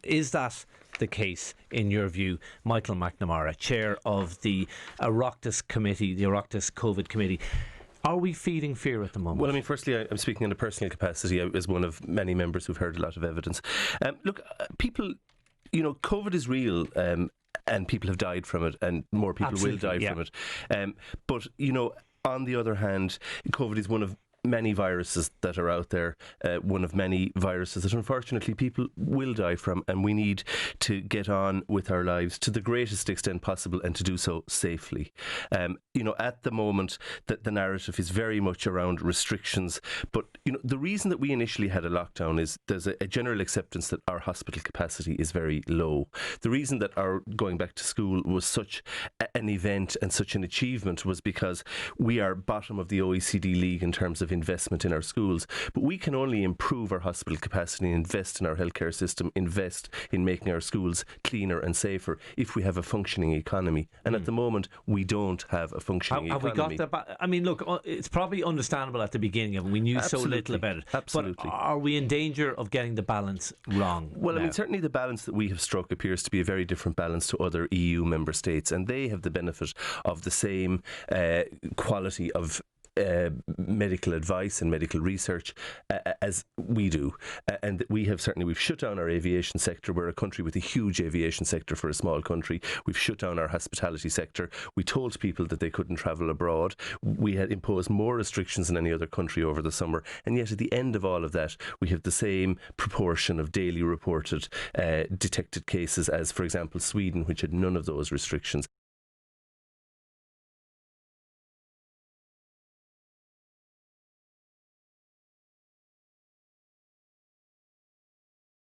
Is that the case in your view, Michael McNamara, chair of the Oireachtas Committee, the Oireachtas COVID Committee? Are we feeding fear at the moment? Well, I mean, firstly, I'm speaking in a personal capacity as one of many members who've heard a lot of evidence. Look, people, COVID is real. And people have died from it, and more people Absolutely, will die from it. But, on the other hand, COVID is one of many viruses that are out there, one of many viruses that unfortunately people will die from, and we need to get on with our lives to the greatest extent possible and to do so safely. At the moment that the narrative is very much around restrictions, but the reason that we initially had a lockdown is there's a general acceptance that our hospital capacity is very low. The reason that our going back to school was such an event and such an achievement was because we are bottom of the OECD league in terms of investment in our schools, but we can only improve our hospital capacity, invest in our healthcare system, invest in making our schools cleaner and safer if we have a functioning economy. And at the moment, we don't have a functioning economy. Have we got that? I mean, look, it's probably understandable at the beginning of it. We knew so little about it. Absolutely. But are we in danger of getting the balance wrong? Well, now? I mean, certainly the balance that we have struck appears to be a very different balance to other EU member states, and they have the benefit of the same quality of medical advice and medical research as we do, and we've shut down our aviation sector. We're a country with a huge aviation sector for a small country. We've shut down our hospitality sector. We told people that they couldn't travel abroad. We had imposed more restrictions than any other country over the summer, and yet at the end of all of that we have the same proportion of daily reported detected cases as, for example, Sweden, which had none of those restrictions.